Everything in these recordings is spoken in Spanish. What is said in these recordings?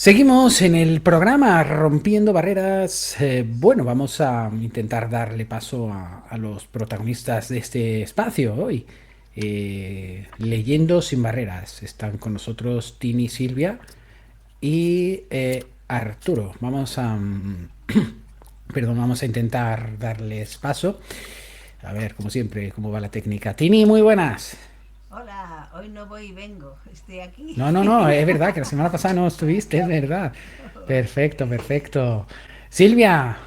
Seguimos en el programa Rompiendo Barreras. Bueno, vamos a intentar darle paso a los protagonistas de este espacio hoy. Leyendo sin barreras. Están con nosotros Tini, Silvia y Arturo. Perdón, vamos a intentar darles paso. A ver, como siempre, cómo va la técnica. Tini, muy buenas. Hola, hoy no voy y vengo, estoy aquí. No, no, no, es verdad que la semana pasada no estuviste, es verdad. Perfecto, perfecto. Silvia.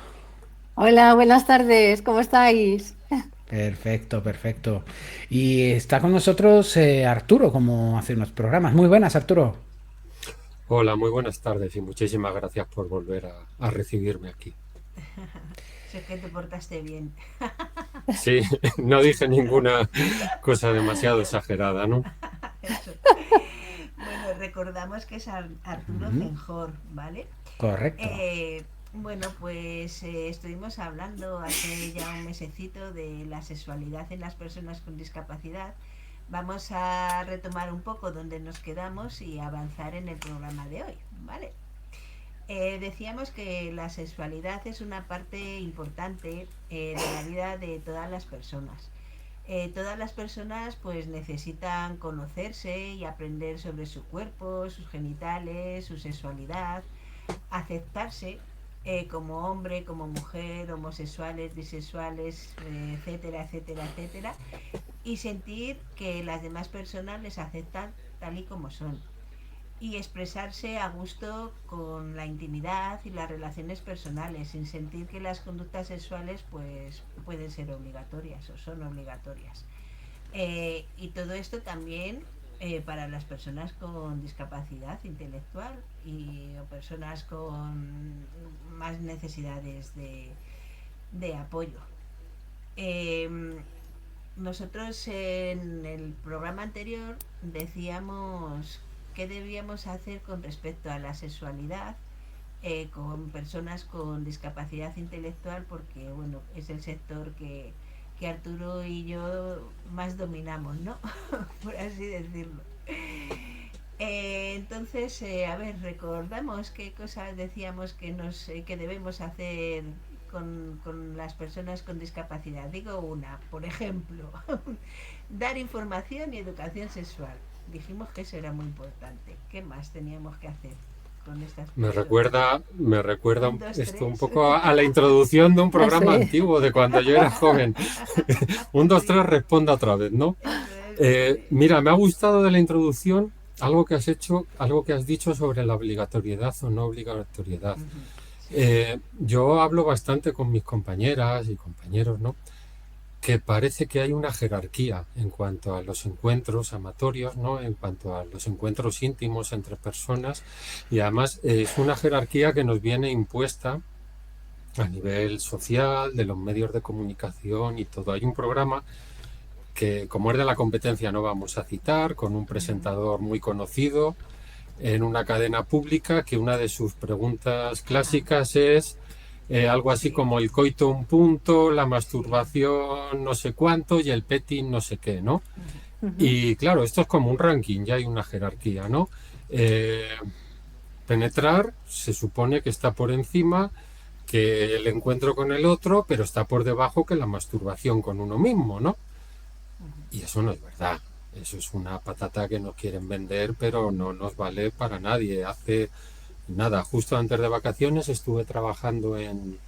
Hola, buenas tardes, ¿cómo estáis? Perfecto, perfecto. Y está con nosotros Arturo, como hace unos programas. Muy buenas, Arturo. Hola, muy buenas tardes y muchísimas gracias por volver a recibirme aquí. Sé que te portaste bien. Sí, no dije ninguna cosa demasiado exagerada, ¿no? Eso. Bueno, recordamos que es Arturo Ujú. Fenjor, ¿vale? Correcto. Bueno, pues estuvimos hablando hace ya un mesecito de la sexualidad en las personas con discapacidad. Vamos a retomar un poco donde nos quedamos y avanzar en el programa de hoy, ¿vale? Decíamos que la sexualidad es una parte importante de la vida de todas las personas. Todas las personas pues necesitan conocerse y aprender sobre su cuerpo, sus genitales, su sexualidad, aceptarse como hombre, como mujer, homosexuales, bisexuales, etcétera, etcétera, etcétera, y sentir que las demás personas les aceptan tal y como son y expresarse a gusto con la intimidad y las relaciones personales sin sentir que las conductas sexuales pues pueden ser obligatorias o son obligatorias. Y todo esto también para las personas con discapacidad intelectual o personas con más necesidades de apoyo. Eh, Nosotros en el programa anterior decíamos qué debíamos hacer con respecto a la sexualidad con personas con discapacidad intelectual porque bueno es el sector que Arturo y yo más dominamos, ¿no? Por así decirlo. Entonces, a ver, recordamos qué cosas decíamos que debemos hacer con las personas con discapacidad. Digo una, por ejemplo, dar información y educación sexual. Dijimos que eso era muy importante. ¿Qué más teníamos que hacer con estas Me personas? recuerda, me recuerda Un, dos, esto un tres. poco a la introducción de un programa Sí. antiguo de cuando yo era joven. Un, dos, Sí, tres, responda otra vez, ¿no? eso es, sí. Mira, me ha gustado de la introducción algo que has hecho, algo que has dicho sobre la obligatoriedad o no obligatoriedad. Ujú, sí. Yo hablo bastante con mis compañeras y compañeros, ¿no? Que parece que hay una jerarquía en cuanto a los encuentros amatorios, ¿no? En cuanto a los encuentros íntimos entre personas y además es una jerarquía que nos viene impuesta a nivel social, de los medios de comunicación y todo. Hay un programa que, como es de la competencia, no vamos a citar, con un Ujú, presentador muy conocido en una cadena pública que una de sus preguntas ajá, clásicas es algo así sí, como el coito un punto, la sí. masturbación no sé cuánto y el petting no sé qué, ¿no? Ujú, Ujú. Y claro, esto es como un ranking, ya hay una jerarquía, ¿no? Eh, Penetrar se supone que está por encima que el encuentro con el otro, pero está por debajo que la masturbación con uno mismo, ¿no? ujú, Y eso no es verdad. Eso es una patata que nos quieren vender, pero no nos vale para nadie. Hace nada, justo antes de vacaciones estuve trabajando en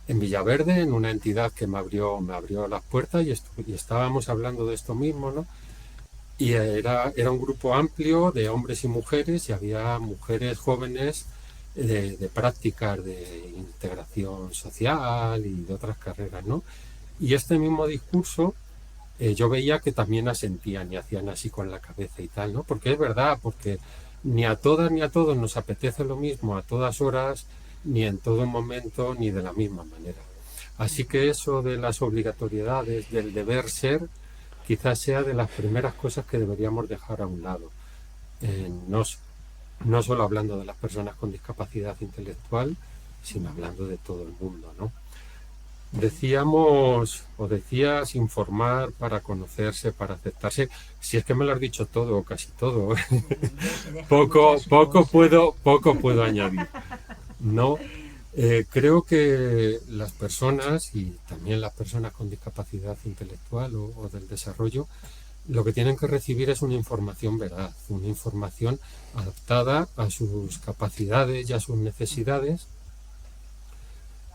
Villaverde, en una entidad que me abrió las puertas y estábamos hablando de esto mismo, ¿no? Y era un grupo amplio de hombres y mujeres y había mujeres jóvenes de prácticas de integración social y de otras carreras, ¿no? Y este mismo discurso yo veía que también asentían y hacían así con la cabeza y tal, ¿no? Porque es verdad, porque ni a todas ni a todos nos apetece lo mismo a todas horas, ni en todo momento, ni de la misma manera. Así ujú. que eso de las obligatoriedades, del deber ser, quizás sea de las primeras cosas que deberíamos dejar a un lado. No, no solo hablando de las personas con discapacidad intelectual, sino Ujú. hablando de todo el mundo, ¿no? Decíamos, o decías, informar para conocerse, para aceptarse. Si es que me lo has dicho todo, casi todo. Se dejan muchas cosas. Poco puedo añadir. No, creo que las personas y también las personas con discapacidad intelectual o del desarrollo, lo que tienen que recibir es una información veraz, una información adaptada a sus capacidades y a sus necesidades,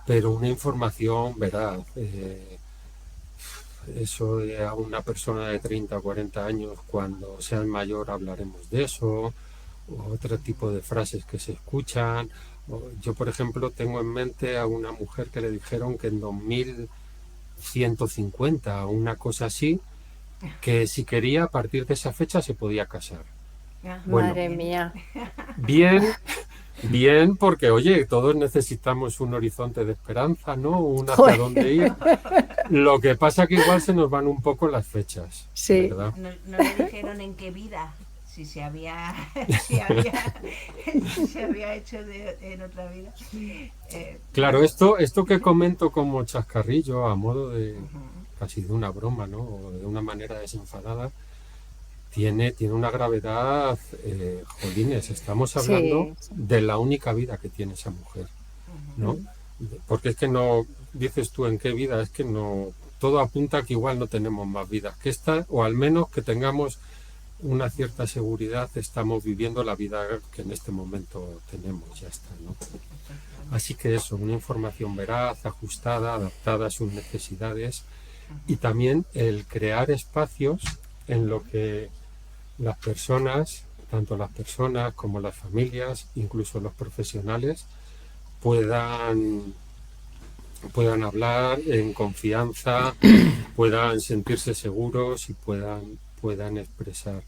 pero una información veraz. Eso de a una persona de 30 o 40 años, cuando sean mayor hablaremos de eso, o otro tipo de frases que se escuchan. Yo, por ejemplo, tengo en mente a una mujer que le dijeron que en 2150 o una cosa así, que si quería a partir de esa fecha se podía casar. Bueno, Madre Bien. mía. bien, bien, porque oye, todos necesitamos un horizonte de esperanza, ¿no? Un hacia Joder. dónde ir. Lo que pasa que igual se nos van un poco las fechas, Sí. ¿verdad? No le dijeron en qué vida, si se había, si había, si se había hecho en otra vida. Claro, Bueno, esto que comento como chascarrillo, a modo de ujú, casi de una broma, ¿no? O de una manera desenfadada, tiene una gravedad, jolines, estamos hablando Sí, sí. de la única vida que tiene esa mujer, ¿no? Mm. Porque es que no, dices tú en qué vida, es que no, todo apunta a que igual no tenemos más vidas que esta, o al menos que tengamos una cierta seguridad, estamos viviendo la vida que en este momento tenemos, ya está, ¿no? efectivamente. Así que eso, una información veraz, ajustada, adaptada a sus necesidades y también el crear espacios en lo que las personas, tanto las personas como las familias, incluso los profesionales, puedan, puedan hablar en confianza, puedan sentirse seguros y puedan expresar.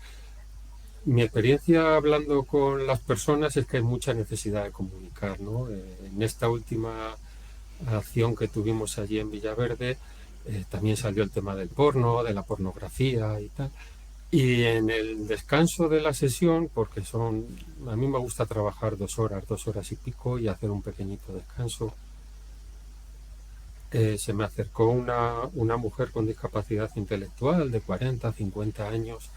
Mi experiencia hablando con las personas es que hay mucha necesidad de comunicar, ¿no? En esta última acción que tuvimos allí en Villaverde, también salió el tema del porno, de la pornografía y tal. Y en el descanso de la sesión, porque a mí me gusta trabajar 2 horas y pico y hacer un pequeñito descanso, se me acercó una mujer con discapacidad intelectual de 40, 50 años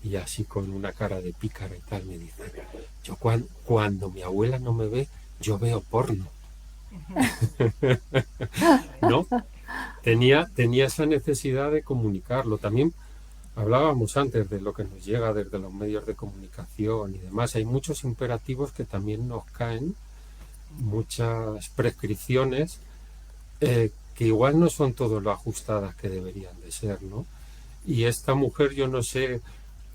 y así con una cara de pícara y tal me dice, yo cuando mi abuela no me ve, yo veo porno, ¿no? Tenía esa necesidad de comunicarlo. También hablábamos antes de lo que nos llega desde los medios de comunicación y demás. Hay muchos imperativos que también nos caen, muchas prescripciones que igual no son todo lo ajustadas que deberían de ser, ¿no? Y esta mujer, yo no sé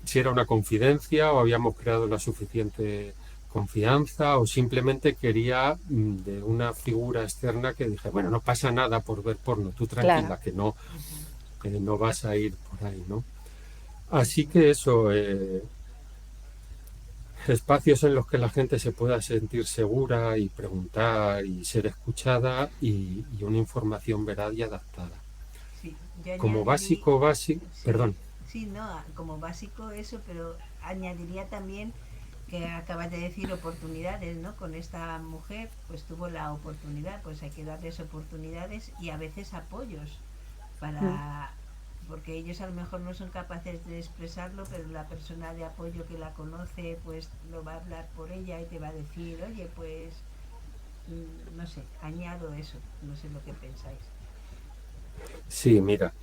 si era una confidencia o habíamos creado la suficiente confianza o simplemente quería de una figura externa que dije, bueno, no pasa nada por ver porno, tú Claro. tranquila, que no vas a ir por ahí, ¿no? Así que eso, espacios en los que la gente se pueda sentir segura y preguntar y ser escuchada y una información veraz y adaptada. Sí, yo Como añadiría, perdón, sí, sí, no, como básico eso, pero añadiría también que acabas de decir oportunidades, ¿no? Con esta mujer, pues tuvo la oportunidad, pues hay que darles oportunidades y a veces apoyos Mm. para, porque ellos a lo mejor no son capaces de expresarlo, pero la persona de apoyo que la conoce, pues lo va a hablar por ella y te va a decir, oye, pues, no sé, añado eso, no sé lo que pensáis. sí, mira,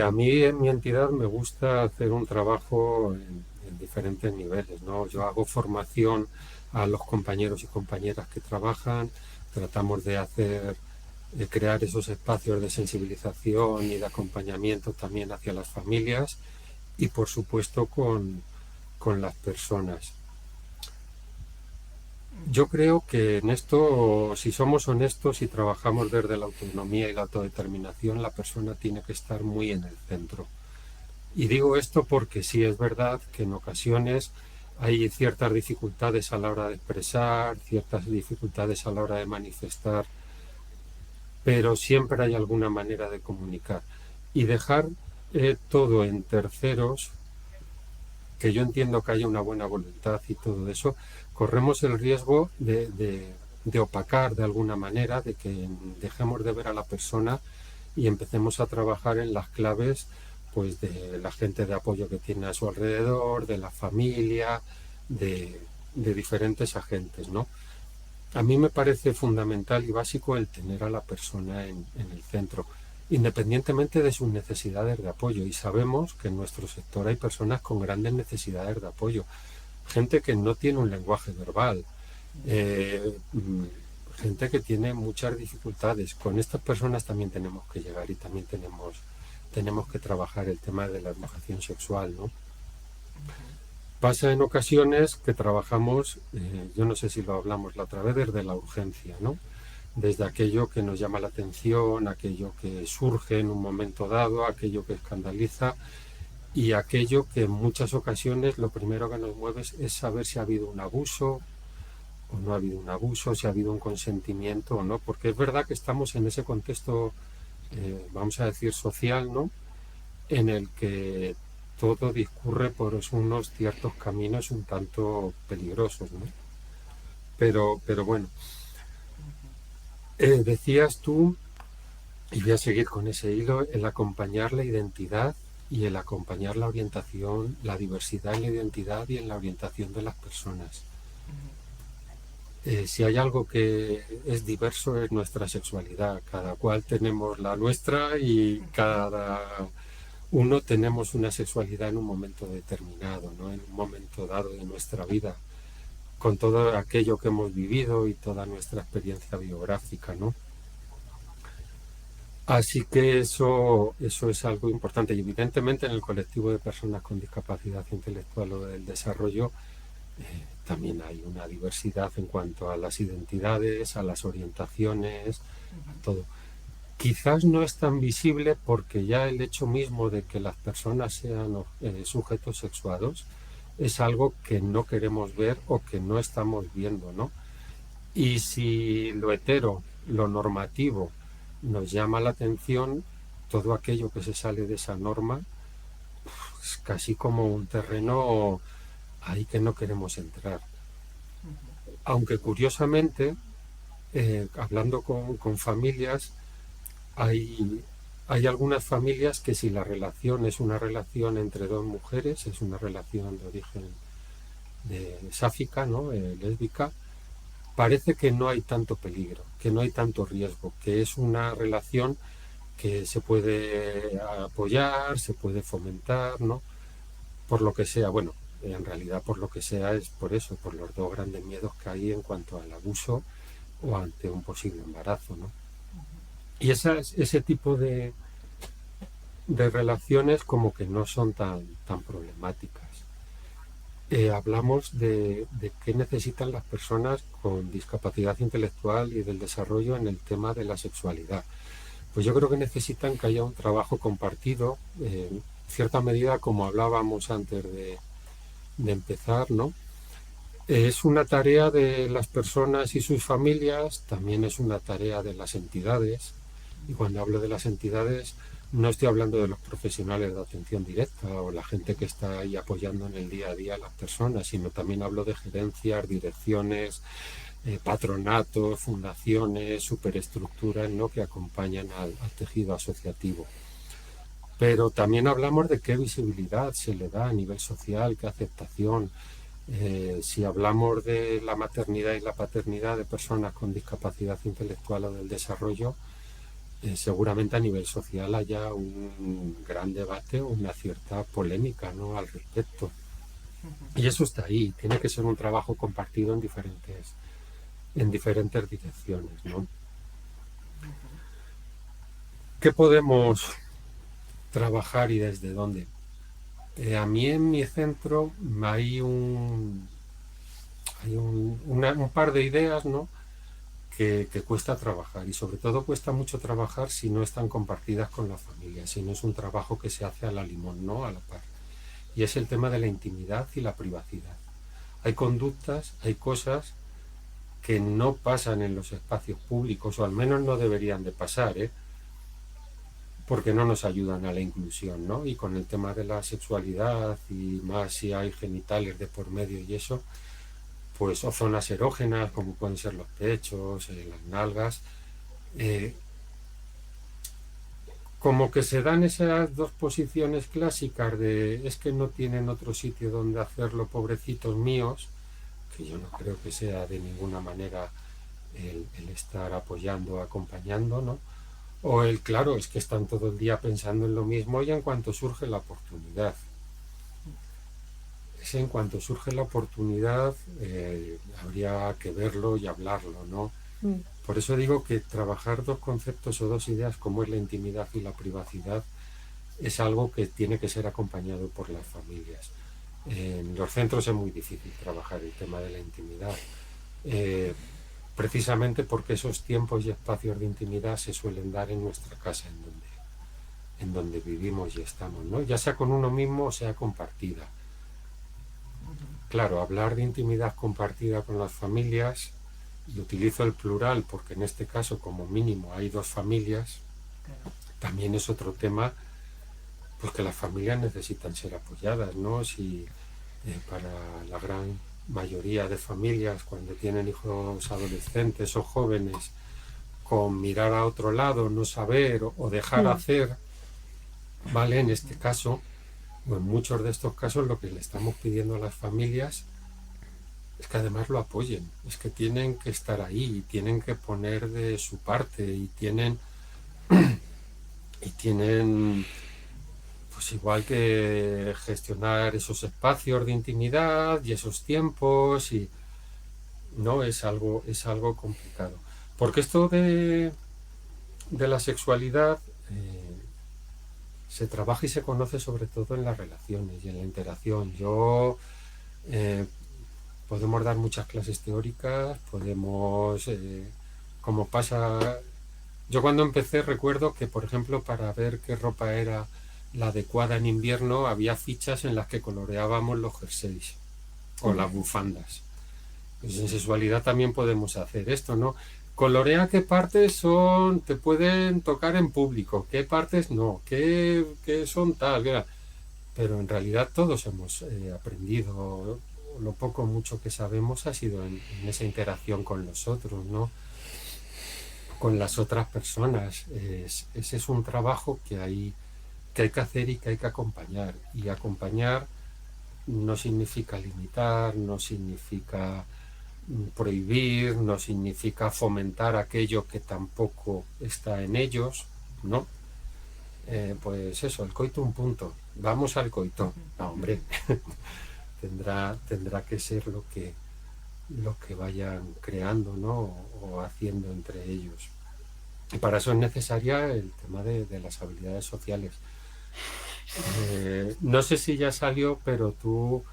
a mí en mi entidad me gusta hacer un trabajo en diferentes niveles, ¿no? Yo hago formación a los compañeros y compañeras que trabajan, tratamos de crear esos espacios de sensibilización y de acompañamiento también hacia las familias y por supuesto con las personas. Yo creo que en esto, si somos honestos y trabajamos desde la autonomía y la autodeterminación, la persona tiene que estar muy en el centro. Y digo esto porque sí es verdad que en ocasiones hay ciertas dificultades a la hora de expresar, ciertas dificultades a la hora de manifestar, pero siempre hay alguna manera de comunicar. Y dejar todo en terceros, que yo entiendo que haya una buena voluntad y todo eso, corremos el riesgo de de opacar de alguna manera, de que dejemos de ver a la persona y empecemos a trabajar en las claves pues de la gente de apoyo que tiene a su alrededor, de la familia, de diferentes agentes, ¿no? A mí me parece fundamental y básico el tener a la persona en el centro, independientemente de sus necesidades de apoyo. Y sabemos que en nuestro sector hay personas con grandes necesidades de apoyo, gente que no tiene un lenguaje verbal, eh, mm, gente que tiene muchas dificultades. Con estas personas también tenemos que llegar y también tenemos que trabajar el tema de la educación sexual, ¿no? Pasa en ocasiones que trabajamos, yo no sé si lo hablamos la otra vez, desde la urgencia, ¿no? Desde aquello que nos llama la atención, aquello que surge en un momento dado, aquello que escandaliza y aquello que en muchas ocasiones lo primero que nos mueve es saber si ha habido un abuso o no ha habido un abuso, si ha habido un consentimiento o no, porque es verdad que estamos en ese contexto, vamos a decir, social, ¿no? En el que todo discurre por unos ciertos caminos un tanto peligrosos, ¿no? Pero bueno, decías tú, y voy a seguir con ese hilo, el acompañar la identidad y el acompañar la orientación, la diversidad en la identidad y en la orientación de las personas. Si hay algo que es diverso es nuestra sexualidad. Cada cual tenemos la nuestra y cada uno tenemos una sexualidad en un momento determinado, ¿no? En un momento dado de nuestra vida, con todo aquello que hemos vivido y toda nuestra experiencia biográfica, ¿no? Así que eso es algo importante. Y evidentemente en el colectivo de personas con discapacidad intelectual o del desarrollo también hay una diversidad en cuanto a las identidades, a las orientaciones, a todo. Quizás no es tan visible porque ya el hecho mismo de que las personas sean sujetos sexuados es algo que no queremos ver o que no estamos viendo, ¿no? Y si lo hetero, lo normativo, nos llama la atención, todo aquello que se sale de esa norma es casi como un terreno ahí que no queremos entrar. Aunque curiosamente, hablando con familias, hay algunas familias que si la relación es una relación entre dos mujeres, es una relación de origen sáfica, ¿no? Lésbica, parece que no hay tanto peligro, que no hay tanto riesgo, que es una relación que se puede apoyar, se puede fomentar, ¿no? Por lo que sea, bueno, en realidad por lo que sea es por eso, por los dos grandes miedos que hay en cuanto al abuso o ante un posible embarazo, ¿no? Y ese tipo de relaciones como que no son tan problemáticas. Hablamos de qué necesitan las personas con discapacidad intelectual y del desarrollo en el tema de la sexualidad. Pues yo creo que necesitan que haya un trabajo compartido, en cierta medida como hablábamos antes de empezar, ¿no? Es una tarea de las personas y sus familias, también es una tarea de las entidades, y cuando hablo de las entidades no estoy hablando de los profesionales de atención directa o la gente que está ahí apoyando en el día a día a las personas, sino también hablo de gerencias, direcciones, patronatos, fundaciones, superestructuras, ¿no? Que acompañan al tejido asociativo. Pero también hablamos de qué visibilidad se le da a nivel social, qué aceptación. Si hablamos de la maternidad y la paternidad de personas con discapacidad intelectual o del desarrollo, seguramente a nivel social haya un gran debate o una cierta polémica, ¿no? Al respecto. Y eso está ahí, tiene que ser un trabajo compartido en diferentes direcciones, ¿no? ¿Qué podemos trabajar y desde dónde? A mí en mi centro hay un par de ideas, ¿no? que cuesta trabajar y sobre todo cuesta mucho trabajar si no están compartidas con la familia, si no es un trabajo que se hace a la limón, ¿no? A la par. Y es el tema de la intimidad y la privacidad. Hay conductas, hay cosas que no pasan en los espacios públicos o al menos no deberían de pasar, porque no nos ayudan a la inclusión, ¿no? Y con el tema de la sexualidad y más si hay genitales de por medio y eso, pues o zonas erógenas como pueden ser los pechos, las nalgas, eh, como que se dan esas dos posiciones clásicas de es que no tienen otro sitio donde hacerlo, pobrecitos míos, que yo no creo que sea de ninguna manera el estar apoyando, acompañando, ¿no? O el, claro, es que están todo el día pensando en lo mismo y en cuanto surge la oportunidad. Es en cuanto surge la oportunidad, habría que verlo y hablarlo, ¿no? Mm. Por eso digo que trabajar dos conceptos o dos ideas como es la intimidad y la privacidad es algo que tiene que ser acompañado por las familias. En los centros es muy difícil trabajar el tema de la intimidad, eh, precisamente porque esos tiempos y espacios de intimidad se suelen dar en nuestra casa, en donde vivimos y estamos, ¿no? Ya sea con uno mismo o sea compartida. Claro, hablar de intimidad compartida con las familias, y utilizo el plural porque en este caso como mínimo hay dos familias, Claro. también es otro tema, pues que las familias necesitan ser apoyadas, ¿no? Si para la gran mayoría de familias cuando tienen hijos adolescentes o jóvenes, con mirar a otro lado, no saber o dejar Mm. hacer, ¿vale? En este caso, o en muchos de estos casos, lo que le estamos pidiendo a las familias es que además lo apoyen, es que tienen que estar ahí, tienen que poner de su parte y tienen pues igual que gestionar esos espacios de intimidad y esos tiempos y no es algo complicado. Porque esto de la sexualidad se trabaja y se conoce sobre todo en las relaciones y en la interacción. Eh, Podemos dar muchas clases teóricas, podemos, como pasa, yo cuando empecé recuerdo que, por ejemplo, para ver qué ropa era la adecuada en invierno, había fichas en las que coloreábamos los jerseys o las bufandas. Pues en sexualidad también podemos hacer esto, ¿no? Colorea qué partes te pueden tocar en público, qué partes no, qué son tal, pero en realidad todos hemos aprendido, lo poco o mucho que sabemos ha sido en esa interacción con los otros, ¿no? Con las otras personas. Ese es un trabajo que hay que hacer y que hay que acompañar. Y acompañar no significa limitar, no significa prohibir, no significa fomentar aquello que tampoco está en ellos, ¿no? Pues eso, el coito un punto. Vamos al coito. No, hombre, tendrá que ser lo que vayan creando, ¿no? O haciendo entre ellos. Y para eso es necesaria el tema de las habilidades sociales. No sé si ya salió, pero tú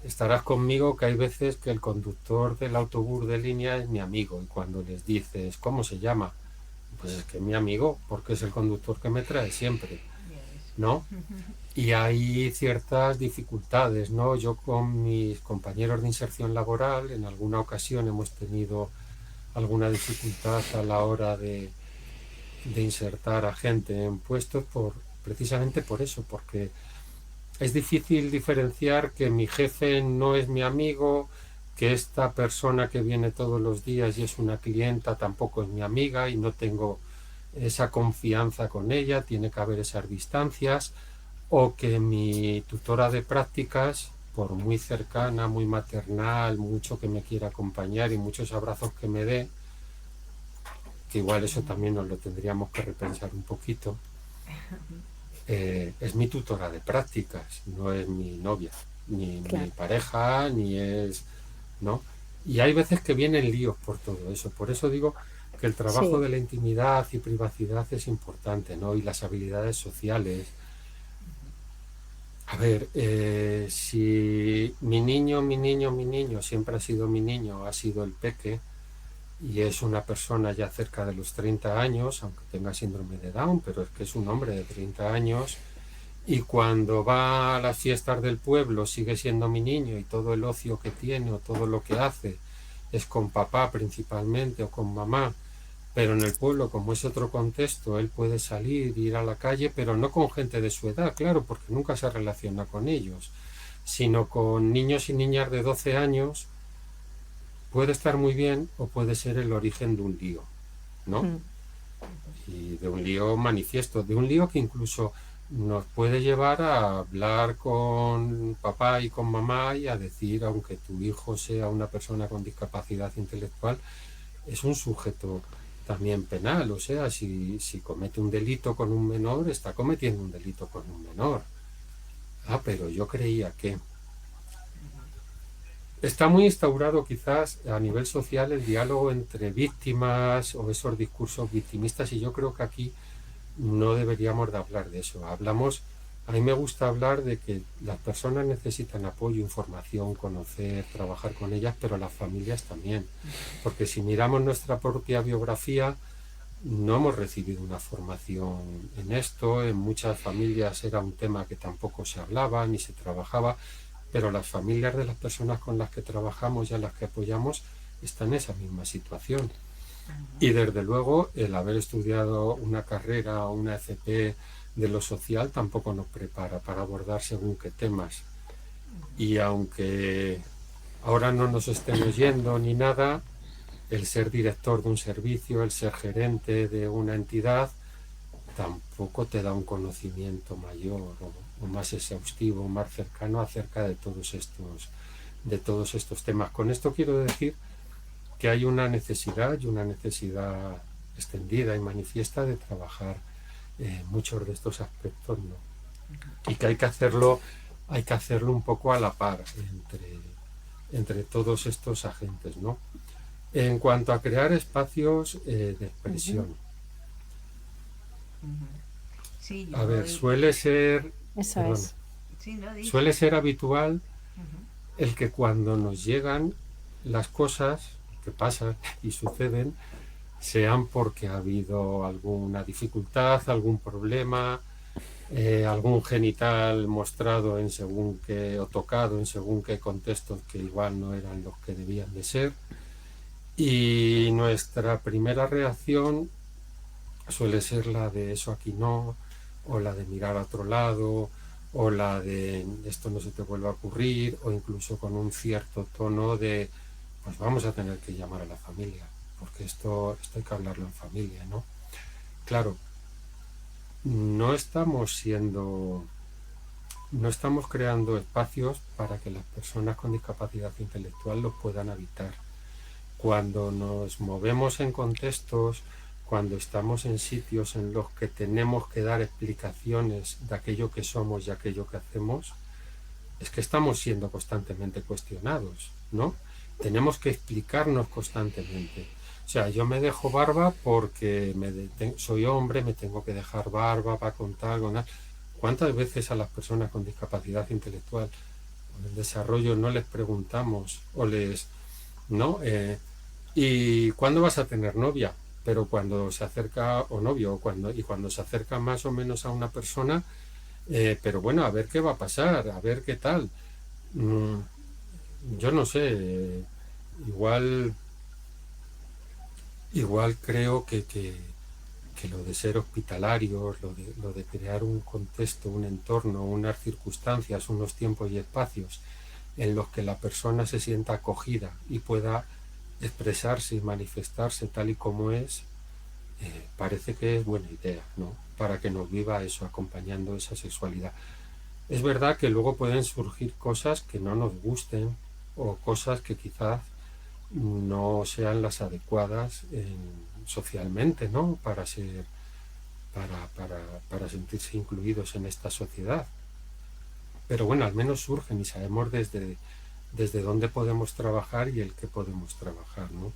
estarás conmigo que hay veces que el conductor del autobús de línea es mi amigo y cuando les dices, ¿cómo se llama? Pues es que es mi amigo, porque es el conductor que me trae siempre, Ya ves. ¿no? Y hay ciertas dificultades, ¿no? Yo con mis compañeros de inserción laboral en alguna ocasión hemos tenido alguna dificultad a la hora de insertar a gente en puestos precisamente por eso, porque es difícil diferenciar que mi jefe no es mi amigo, que esta persona que viene todos los días y es una clienta tampoco es mi amiga y no tengo esa confianza con ella, tiene que haber esas distancias, o que mi tutora de prácticas, por muy cercana, muy maternal, mucho que me quiera acompañar y muchos abrazos que me dé, que igual eso también nos lo tendríamos que repensar un poquito, es mi tutora de prácticas, no es mi novia, ni mi Claro. pareja, ni es, ¿no? Y hay veces que vienen líos por todo eso. Por eso digo que el trabajo Sí. de la intimidad y privacidad es importante, ¿no? Y las habilidades sociales. A ver, si mi niño siempre ha sido mi niño, ha sido el peque, y es una persona ya cerca de los 30 años, aunque tenga síndrome de Down, pero es que es un hombre de 30 años, y cuando va a las fiestas del pueblo sigue siendo mi niño y todo el ocio que tiene o todo lo que hace es con papá principalmente o con mamá, pero en el pueblo, como es otro contexto, él puede salir, ir a la calle, pero no con gente de su edad, claro, porque nunca se relaciona con ellos, sino con niños y niñas de 12 años puede estar muy bien o puede ser el origen de un lío, ¿no? Mm. Y de un lío manifiesto, de un lío que incluso nos puede llevar a hablar con papá y con mamá y a decir, aunque tu hijo sea una persona con discapacidad intelectual, es un sujeto también penal, o sea, si comete un delito con un menor, está cometiendo un delito con un menor. Ah, pero yo creía que... Está muy instaurado quizás a nivel social el diálogo entre víctimas o esos discursos victimistas, y yo creo que aquí no deberíamos de hablar de eso. A mí me gusta hablar de que las personas necesitan apoyo, información, conocer, trabajar con ellas, pero las familias también. Porque si miramos nuestra propia biografía, no hemos recibido una formación en esto. En muchas familias era un tema que tampoco se hablaba ni se trabajaba, pero las familias de las personas con las que trabajamos y a las que apoyamos están en esa misma situación. Y desde luego el haber estudiado una carrera o una FP de lo social tampoco nos prepara para abordar según qué temas. Y aunque ahora no nos estén oyendo ni nada, el ser director de un servicio, el ser gerente de una entidad, tampoco te da un conocimiento mayor o más exhaustivo, más cercano acerca de todos estos temas. Con esto quiero decir que hay una necesidad extendida y manifiesta de trabajar muchos de estos aspectos, ¿no? Y que hay que hacerlo un poco a la par entre todos estos agentes, ¿no? En cuanto a crear espacios de expresión, Sí, a ver, suele ser, Eso perdón, es. sí, no, di. suele ser habitual el que cuando nos llegan las cosas que pasan y suceden, sean porque ha habido alguna dificultad, algún problema, algún genital mostrado en según qué, o tocado en según qué contextos que igual no eran los que debían de ser. Y nuestra primera reacción suele ser la de eso aquí no, o la de mirar a otro lado, o la de esto no se te vuelve a ocurrir, o incluso con un cierto tono de pues vamos a tener que llamar a la familia, porque esto hay que hablarlo en familia, ¿no? Claro, no estamos creando espacios para que las personas con discapacidad intelectual los puedan habitar. Cuando nos movemos en contextos, cuando estamos en sitios en los que tenemos que dar explicaciones de aquello que somos y aquello que hacemos, es que estamos siendo constantemente cuestionados, ¿no? Tenemos que explicarnos constantemente. O sea, yo me dejo barba porque soy hombre, me tengo que dejar barba para contar. ¿Cuántas veces a las personas con discapacidad intelectual o en desarrollo no les preguntamos o ¿no? ¿Y cuándo vas a tener novia? Pero cuando se acerca, o novio, cuando se acerca más o menos a una persona, pero bueno, a ver qué va a pasar, a ver qué tal. Yo no sé, igual creo que lo de ser hospitalarios, lo de crear un contexto, un entorno, unas circunstancias, unos tiempos y espacios en los que la persona se sienta acogida y pueda expresarse y manifestarse tal y como es, parece que es buena idea, ¿no? Para que nos viva eso, acompañando esa sexualidad. Es verdad que luego pueden surgir cosas que no nos gusten o cosas que quizás no sean las adecuadas socialmente, ¿no? Para sentirse incluidos en esta sociedad. Pero bueno, al menos surgen y sabemos desde dónde podemos trabajar y el qué podemos trabajar, ¿no?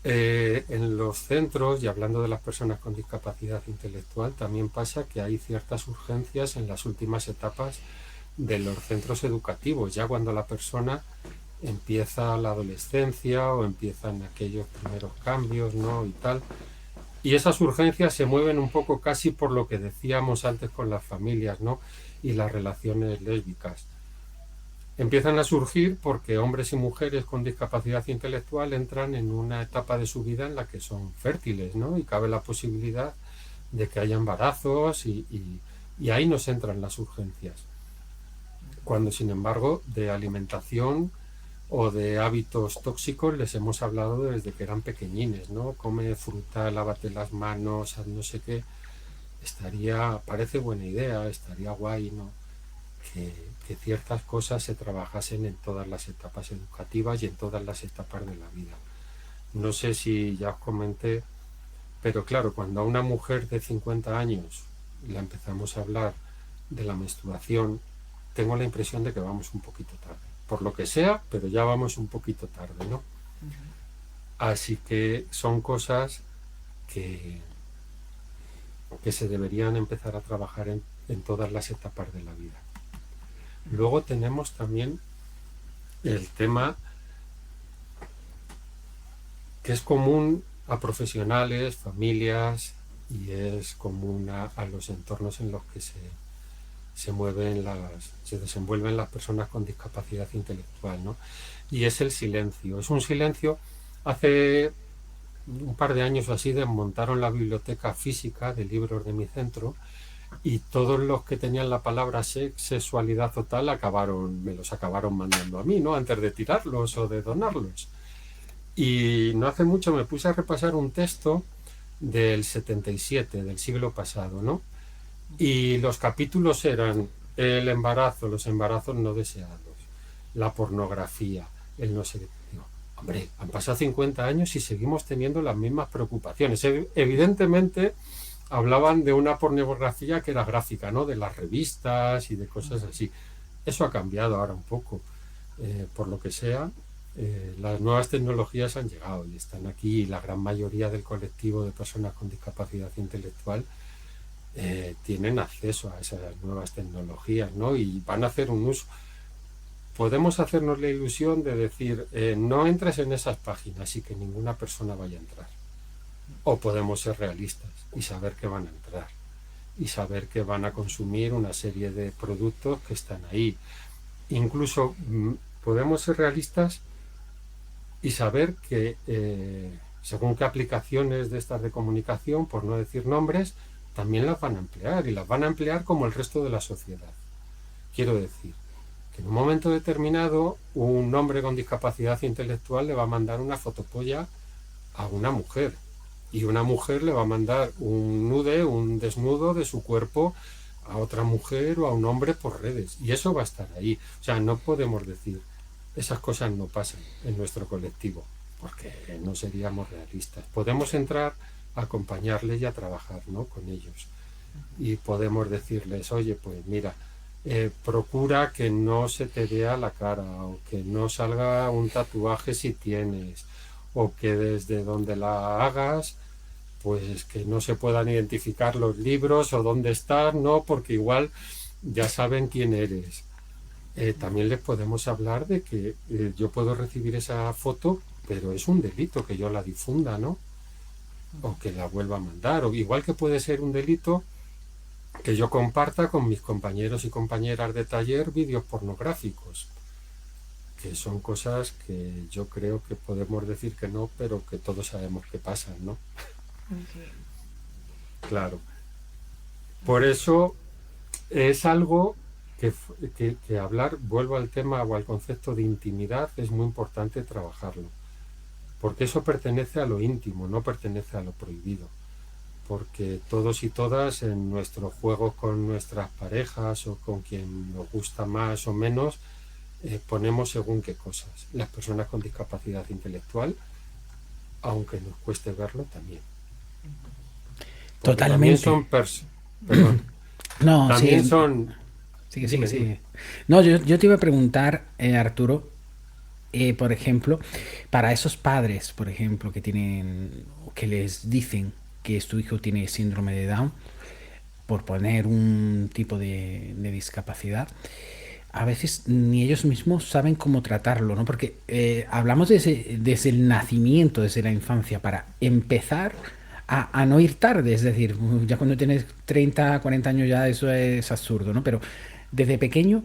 En los centros, y hablando de las personas con discapacidad intelectual, también pasa que hay ciertas urgencias en las últimas etapas de los centros educativos, ya cuando la persona empieza la adolescencia o empiezan aquellos primeros cambios, ¿no? Y tal. Y esas urgencias se mueven un poco casi por lo que decíamos antes con las familias, ¿no? Y las relaciones lésbicas. Empiezan a surgir porque hombres y mujeres con discapacidad intelectual entran en una etapa de su vida en la que son fértiles, ¿no? Y cabe la posibilidad de que haya embarazos y ahí nos entran las urgencias. Cuando, sin embargo, de alimentación o de hábitos tóxicos les hemos hablado desde que eran pequeñines, ¿no? Come fruta, lávate las manos, haz no sé qué. Parece buena idea, estaría guay, ¿no? Que ciertas cosas se trabajasen en todas las etapas educativas y en todas las etapas de la vida. No sé si ya os comenté, pero claro, cuando a una mujer de 50 años la empezamos a hablar de la menstruación, tengo la impresión de que vamos un poquito tarde. Por lo que sea, pero ya vamos un poquito tarde, ¿no? Así que son cosas que se deberían empezar a trabajar en todas las etapas de la vida. Luego tenemos también el tema que es común a profesionales, familias, y es común a los entornos en los que se desenvuelven las personas con discapacidad intelectual, ¿no? Y es el silencio. Es un silencio. Hace un par de años o así desmontaron la biblioteca física de libros de mi centro, y todos los que tenían la palabra sexualidad o tal me los acabaron mandando a mí, ¿no? Antes de tirarlos o de donarlos. Y no hace mucho me puse a repasar un texto del 77, del siglo pasado, ¿no? Y los capítulos eran el embarazo, los embarazos no deseados, la pornografía, el no sé qué. Digo, hombre, han pasado 50 años y seguimos teniendo las mismas preocupaciones. Evidentemente hablaban de una pornografía que era gráfica, ¿no? De las revistas y de cosas así. Eso ha cambiado ahora un poco. Por lo que sea, las nuevas tecnologías han llegado y están aquí, y la gran mayoría del colectivo de personas con discapacidad intelectual tienen acceso a esas nuevas tecnologías, ¿no? Y van a hacer un uso. Podemos hacernos la ilusión de decir, no entres en esas páginas y que ninguna persona vaya a entrar. O podemos ser realistas y saber que van a entrar y saber que van a consumir una serie de productos que están ahí. Incluso podemos ser realistas y saber que según qué aplicaciones de estas de comunicación, por no decir nombres, también las van a emplear, y las van a emplear como el resto de la sociedad. Quiero decir que en un momento determinado un hombre con discapacidad intelectual le va a mandar una fotopolla a una mujer, y una mujer le va a mandar un desnudo de su cuerpo a otra mujer o a un hombre por redes, y eso va a estar ahí. O sea, no podemos decir esas cosas no pasan en nuestro colectivo, porque no seríamos realistas. Podemos entrar a acompañarles y a trabajar, ¿no? Con ellos, y podemos decirles, oye, pues mira, procura que no se te vea la cara, o que no salga un tatuaje si tienes, o que desde donde la hagas, pues que no se puedan identificar los libros o dónde están, ¿no? Porque igual ya saben quién eres. También les podemos hablar de que yo puedo recibir esa foto, pero es un delito que yo la difunda, ¿no? O que la vuelva a mandar. O igual que puede ser un delito que yo comparta con mis compañeros y compañeras de taller vídeos pornográficos, que son cosas que yo creo que podemos decir que no, pero que todos sabemos que pasan, ¿no? Claro. Por eso es algo que hablar, vuelvo al tema o al concepto de intimidad, es muy importante trabajarlo, porque eso pertenece a lo íntimo, no pertenece a lo prohibido, porque todos y todas en nuestros juegos con nuestras parejas o con quien nos gusta más o menos, ponemos según qué cosas. Las personas con discapacidad intelectual, aunque nos cueste verlo, también. Porque Totalmente. Perdón. No, También sí. son... Sigue, Dime, sigue, dime. sigue. No, yo te iba a preguntar, Arturo, por ejemplo, para esos padres, por ejemplo, que tienen, o que les dicen que su hijo tiene síndrome de Down, por poner un tipo de discapacidad, a veces ni ellos mismos saben cómo tratarlo, ¿no? Porque hablamos desde el nacimiento, desde la infancia, para empezar a no ir tarde, es decir, ya cuando tienes 30, 40 años ya eso es absurdo, ¿no? Pero desde pequeño,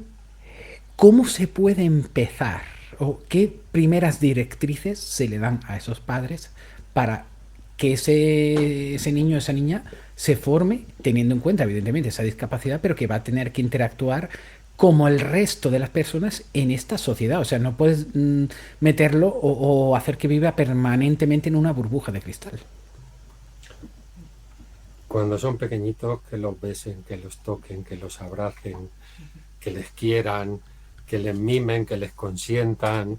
¿cómo se puede empezar? ¿O qué primeras directrices se le dan a esos padres para que ese niño o esa niña se forme teniendo en cuenta, evidentemente, esa discapacidad, pero que va a tener que interactuar como el resto de las personas en esta sociedad. O sea, no puedes meterlo o hacer que viva permanentemente en una burbuja de cristal. Cuando son pequeñitos, que los besen, que los toquen, que los abracen, que les quieran, que les mimen, que les consientan,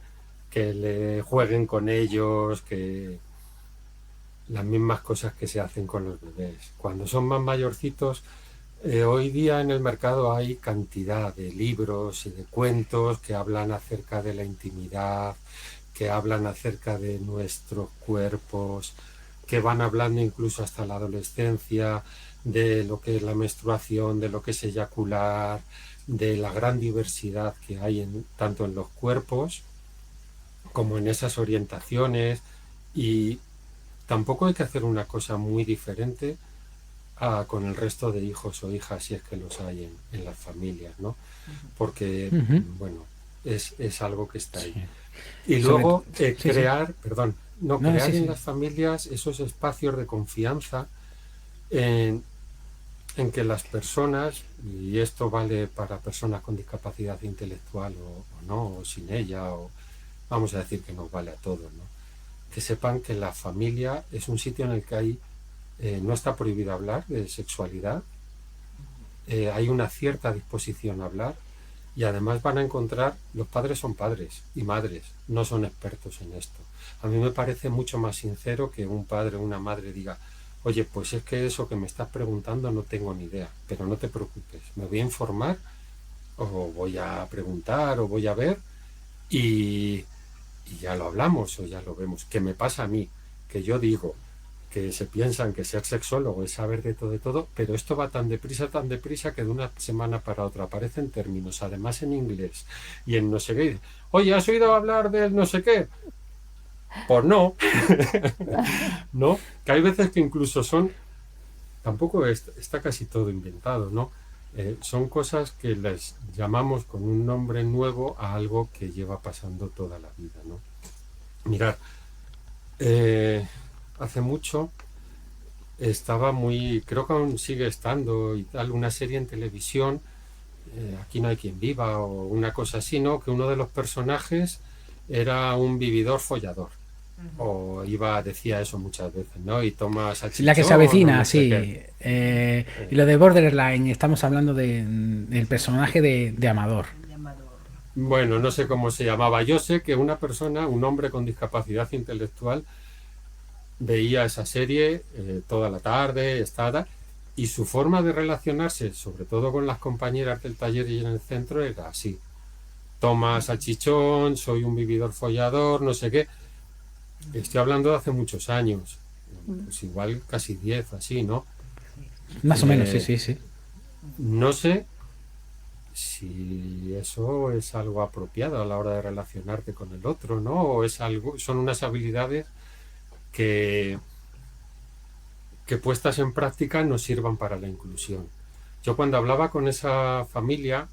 que le jueguen con ellos, que las mismas cosas que se hacen con los bebés. Cuando son más mayorcitos, hoy día en el mercado hay cantidad de libros y de cuentos que hablan acerca de la intimidad, que hablan acerca de nuestros cuerpos, que van hablando incluso hasta la adolescencia, de lo que es la menstruación, de lo que es eyacular, de la gran diversidad que hay tanto en los cuerpos como en esas orientaciones, y tampoco hay que hacer una cosa muy diferente con el resto de hijos o hijas, si es que los hay en las familias, ¿no? Porque, Ujú. bueno, es algo que está ahí. Sí. Y Sobre, luego sí, sí. No, crear sí, en sí. las familias esos espacios de confianza en, en que las personas, y esto vale para personas con discapacidad intelectual o no, o sin ella, o vamos a decir que nos vale a todos, ¿no? Que sepan que la familia es un sitio en el que no está prohibido hablar de sexualidad, hay una cierta disposición a hablar, y además van a encontrar, los padres son padres y madres, no son expertos en esto. A mí me parece mucho más sincero que un padre o una madre diga, oye, pues es que eso que me estás preguntando no tengo ni idea, pero no te preocupes, me voy a informar o voy a preguntar o voy a ver y, y ya lo hablamos o ya lo vemos. ¿Qué me pasa a mí? Que yo digo que se piensan que ser sexólogo es saber de todo, pero esto va tan deprisa, que de una semana para otra aparecen términos, además en inglés y en no sé qué. Oye, ¿has oído hablar del no sé qué? Pues no, ¿no? Que hay veces que incluso tampoco está casi todo inventado, ¿no? Son cosas que les llamamos con un nombre nuevo a algo que lleva pasando toda la vida, ¿no? Mirad, hace mucho estaba creo que aún sigue estando y tal, una serie en televisión, Aquí no hay quien viva o una cosa así, ¿no? Que uno de los personajes era un vividor follador. O decía eso muchas veces, ¿no? Y toma Sí, la que se salchichón o avecina, no sé qué. sí. Y lo de Borderline, estamos hablando del personaje de Amador. Llamador. Bueno, no sé cómo se llamaba. Yo sé que una persona, un hombre con discapacidad intelectual, veía esa serie toda la tarde, y su forma de relacionarse, sobre todo con las compañeras del taller y en el centro, era así. Toma salchichón, soy un vividor follador, no sé qué. Estoy hablando de hace muchos años, pues igual casi 10, así, ¿no? Más o menos, sí, Eh, sí, sí. no sé si eso es algo apropiado a la hora de relacionarte con el otro, ¿no? O son unas habilidades que, que puestas en práctica nos sirvan para la inclusión. Yo cuando hablaba con esa familia,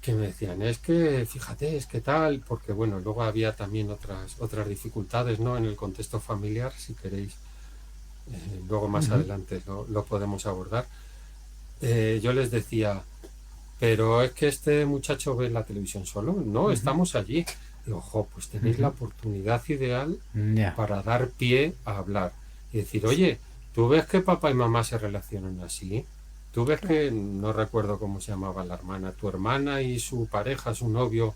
que me decían, es que, fíjate, es que tal, porque bueno, luego había también otras dificultades, ¿no? En el contexto familiar, si queréis, luego más Ujú. adelante lo podemos abordar. Yo les decía, pero es que este muchacho ve la televisión solo, no, Ujú. estamos allí. Digo, ojo, pues tenéis la Ujú. oportunidad ideal Ya. para dar pie a hablar y decir, oye, ¿tú ves que papá y mamá se relacionan así? ¿Tú ves Claro. que, no recuerdo cómo se llamaba la hermana, tu hermana y su pareja, su novio,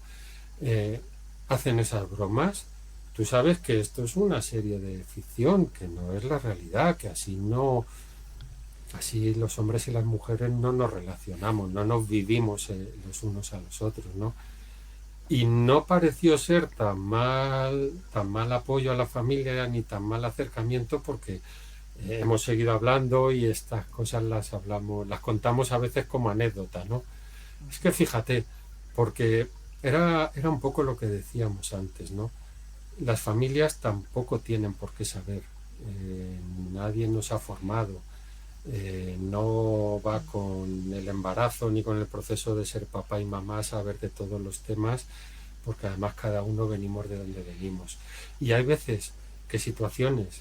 eh, hacen esas bromas? Tú sabes que esto es una serie de ficción, que no es la realidad, que así los hombres y las mujeres no nos relacionamos, no nos vivimos los unos a los otros, ¿no? Y no pareció ser tan mal apoyo a la familia ni tan mal acercamiento, porque hemos seguido hablando y estas cosas las contamos a veces como anécdota, ¿no? Es que fíjate, porque era un poco lo que decíamos antes, ¿no? Las familias tampoco tienen por qué saber, nadie nos ha formado, no va con el embarazo ni con el proceso de ser papá y mamá a saber de todos los temas, porque además cada uno venimos de donde venimos. Y hay veces que situaciones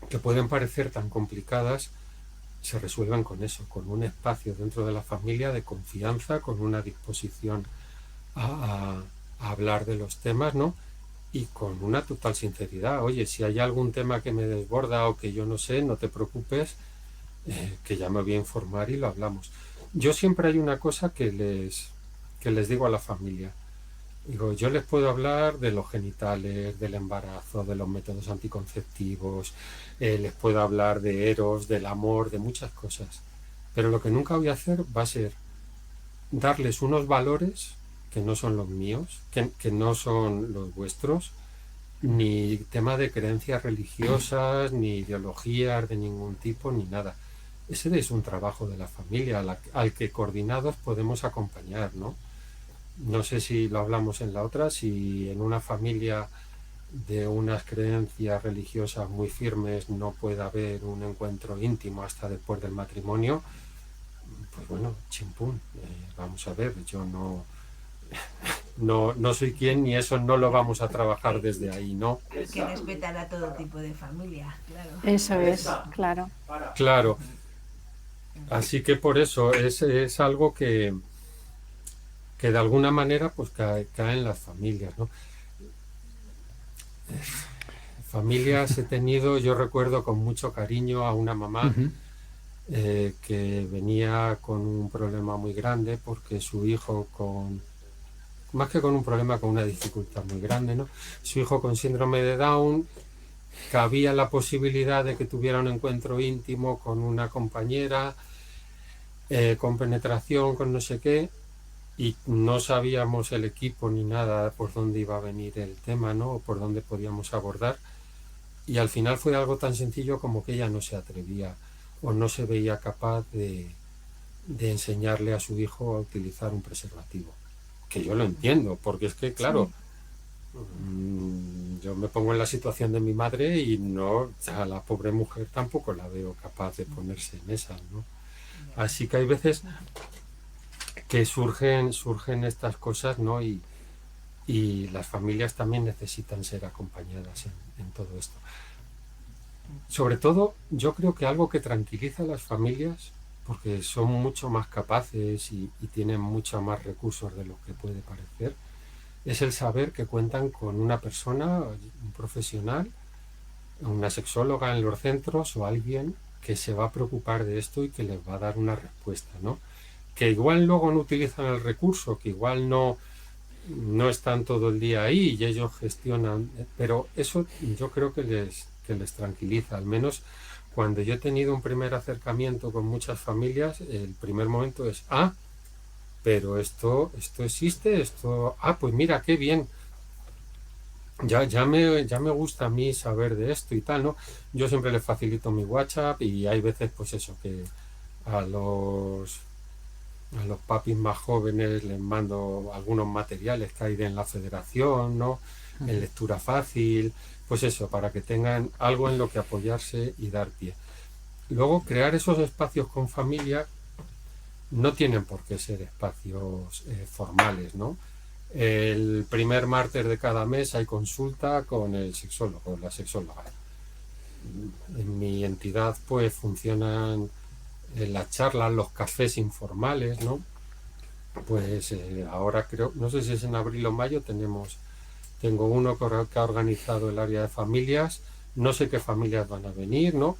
que pueden parecer tan complicadas, se resuelven con eso, con un espacio dentro de la familia de confianza, con una disposición a hablar de los temas, ¿no? Y con una total sinceridad. Oye, si hay algún tema que me desborda o que yo no sé, no te preocupes, que ya me voy a informar y lo hablamos. Yo siempre hay una cosa que les digo a la familia. Digo, yo les puedo hablar de los genitales, del embarazo, de los métodos anticonceptivos, les puedo hablar de Eros, del amor, de muchas cosas. Pero lo que nunca voy a hacer va a ser darles unos valores que no son los míos, que no son los vuestros, ni tema de creencias religiosas, ni ideologías de ningún tipo, ni nada. Ese es un trabajo de la familia al que coordinados podemos acompañar, ¿no? No sé si lo hablamos en la otra, si en una familia de unas creencias religiosas muy firmes no puede haber un encuentro íntimo hasta después del matrimonio, pues bueno, chimpún, vamos a ver, yo no soy quien ni eso no lo vamos a trabajar desde ahí, ¿no? Hay que respetar a todo tipo de familia, claro. Eso es, claro. Claro, así que por eso es algo que de alguna manera pues cae en las familias, ¿no? Familias he tenido, yo recuerdo con mucho cariño a una mamá que venía con un problema muy grande porque su hijo más que con un problema, con una dificultad muy grande, ¿no? Su hijo con síndrome de Down, cabía la posibilidad de que tuviera un encuentro íntimo con una compañera, con penetración, con no sé qué, y no sabíamos el equipo ni nada por dónde iba a venir el tema, ¿no? O por dónde podíamos abordar. Y al final fue algo tan sencillo como que ella no se atrevía o no se veía capaz de enseñarle a su hijo a utilizar un preservativo. Que yo lo entiendo, porque es que, claro, yo me pongo en la situación de mi madre y no, a la pobre mujer tampoco la veo capaz de ponerse en esa, ¿no? Así que hay veces que surgen estas cosas, ¿no? Y las familias también necesitan ser acompañadas en todo esto. Sobre todo, yo creo que algo que tranquiliza a las familias, porque son mucho más capaces y tienen mucho más recursos de lo que puede parecer, es el saber que cuentan con una persona, un profesional, una sexóloga en los centros o alguien que se va a preocupar de esto y que les va a dar una respuesta, ¿no? Que igual luego no utilizan el recurso, que igual no están todo el día ahí y ellos gestionan, pero eso yo creo que les tranquiliza, al menos cuando yo he tenido un primer acercamiento con muchas familias, el primer momento es, pero esto existe, pues mira, qué bien, ya me gusta a mí saber de esto y tal, ¿no? Yo siempre les facilito mi WhatsApp y hay veces pues eso, que a los papis más jóvenes les mando algunos materiales que hay en la federación, ¿no? En lectura fácil, pues eso, para que tengan algo en lo que apoyarse y dar pie. Luego, crear esos espacios con familia no tienen por qué ser espacios formales, ¿no? El primer martes de cada mes hay consulta con el sexólogo, la sexóloga. En mi entidad, pues, funcionan las charlas, los cafés informales, ¿no? Pues ahora creo, no sé si es en abril o mayo, tengo uno que ha organizado el área de familias, no sé qué familias van a venir, ¿no?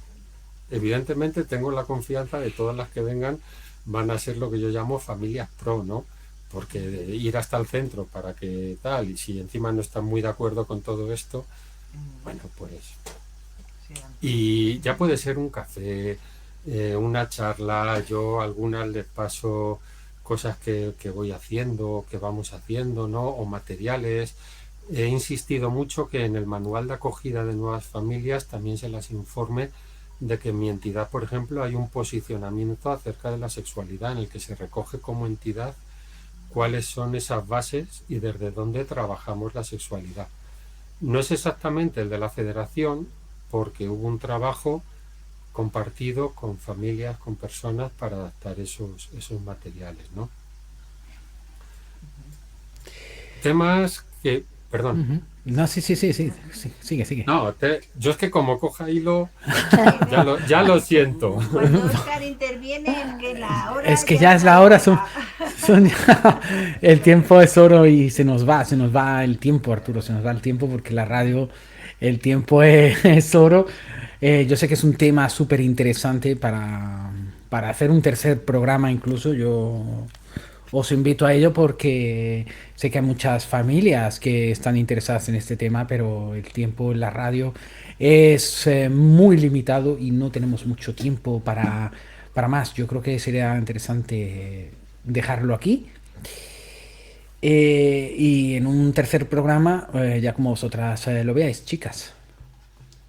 Evidentemente tengo la confianza de todas las que vengan van a ser lo que yo llamo familias pro, ¿no? Porque ir hasta el centro para que tal, y si encima no están muy de acuerdo con todo esto, bueno, pues... Y ya puede ser un café, una charla, yo a algunas les paso cosas que voy haciendo, que vamos haciendo, ¿no? O materiales. He insistido mucho que en el manual de acogida de nuevas familias también se las informe de que en mi entidad, por ejemplo, hay un posicionamiento acerca de la sexualidad en el que se recoge como entidad cuáles son esas bases y desde dónde trabajamos la sexualidad. No es exactamente el de la federación, porque hubo un trabajo compartido con familias, con personas para adaptar esos materiales, ¿no? Temas que Perdón. Ujú. No, sí, sí, sí, sí, sí, sigue, sigue. No, yo es que como coja hilo, ya lo siento. Cuando Oscar interviene es que la Es hora que ya ya es está la hora, volada. el tiempo es oro y se nos va el tiempo, Arturo, se nos va el tiempo porque la radio, el tiempo es oro. Yo sé que es un tema súper interesante para hacer un tercer programa incluso. Yo os invito a ello porque sé que hay muchas familias que están interesadas en este tema, pero el tiempo en la radio es muy limitado y no tenemos mucho tiempo para más. Yo creo que sería interesante dejarlo aquí. Y en un tercer programa, ya como vosotras lo veáis, chicas.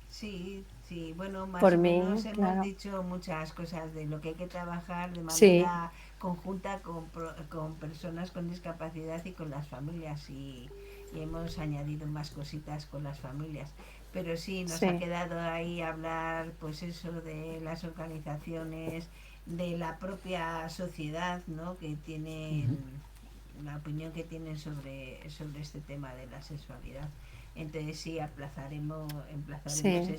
Sí, sí, bueno, más Por o mí, menos hemos claro. dicho muchas cosas de lo que hay que trabajar de Sí, manera conjunta con personas con discapacidad y con las familias y hemos añadido más cositas con las familias. Pero sí, nos ha sí. quedado ahí hablar, pues eso, de las organizaciones, de la propia sociedad, ¿no? Que tienen la opinión que tienen sobre este tema de la sexualidad. Entonces sí, emplazaremos Sí,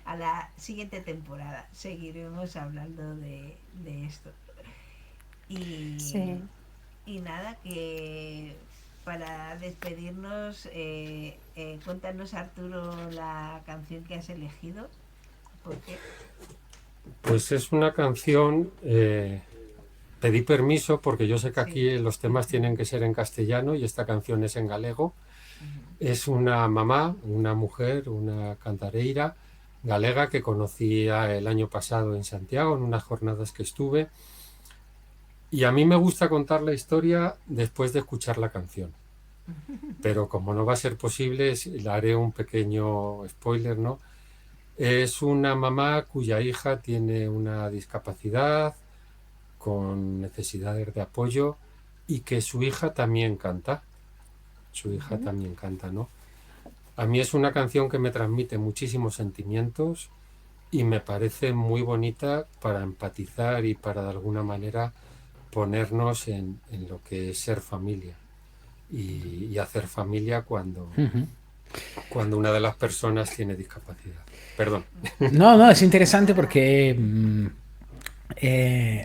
a la siguiente temporada. Seguiremos hablando de esto. Y, sí. y nada, que para despedirnos, cuéntanos Arturo la canción que has elegido. ¿Por qué? Pues es una canción, pedí permiso porque yo sé que Sí. aquí los temas tienen que ser en castellano y esta canción es en galego. Ujú. Es una mamá, una mujer, una cantareira galega que conocía el año pasado en Santiago en unas jornadas que estuve. Y a mí me gusta contar la historia después de escuchar la canción. Pero como no va a ser posible, le haré un pequeño spoiler, ¿no? Es una mamá cuya hija tiene una discapacidad con necesidades de apoyo y que su hija también canta. Su hija Ujú. también canta, ¿no? A mí es una canción que me transmite muchísimos sentimientos y me parece muy bonita para empatizar y para de alguna manera ponernos en lo que es ser familia y hacer familia Ujú. cuando una de las personas tiene discapacidad. Perdón. No, no, es interesante Nada. porque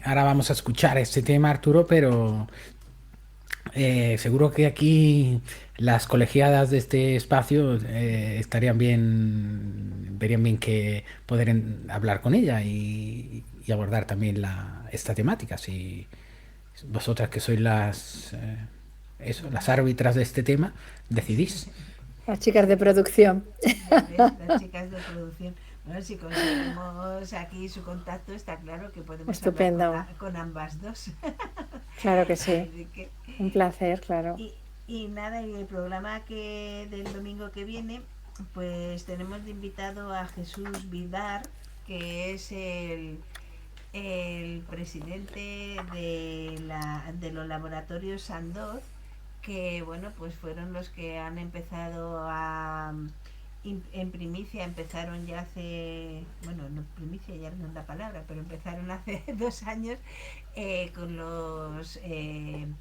ahora vamos a escuchar este tema, Arturo, pero seguro que aquí las colegiadas de este espacio estarían bien, verían bien que poder hablar con ella y abordar también esta temática. Si vosotras que sois las Ujú. árbitras de este tema, decidís. Las chicas de producción. Ya ves, las chicas de producción. Bueno, si conseguimos aquí su contacto, está claro que podemos hablar Estupendo. con ambas dos. Claro que sí. Así que, Un placer, claro. y, y nada, y el programa del domingo que viene, pues tenemos de invitado a Jesús Vidar, que es el presidente de los laboratorios Sandoz, que bueno, pues fueron los que han empezado en primicia, empezaron ya hace, bueno, no, primicia ya no es la palabra, pero empezaron hace 2 años con los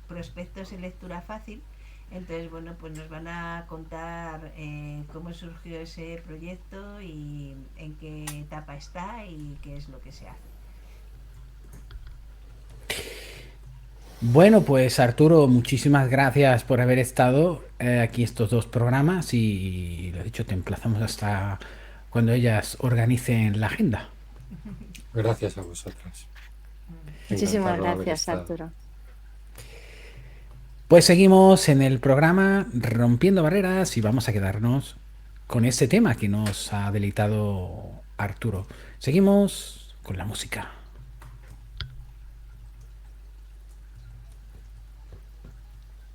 prospectos en lectura fácil. Entonces, bueno, pues nos van a contar cómo surgió ese proyecto y en qué etapa está y qué es lo que se hace. Bueno, pues Arturo, muchísimas gracias por haber estado aquí estos dos programas y lo dicho, te emplazamos hasta cuando ellas organicen la agenda. Gracias a vosotras. Muchísimas Encantado de haber gracias, estado. Arturo. Pues seguimos en el programa Rompiendo Barreras y vamos a quedarnos con este tema que nos ha deleitado Arturo. Seguimos con la música.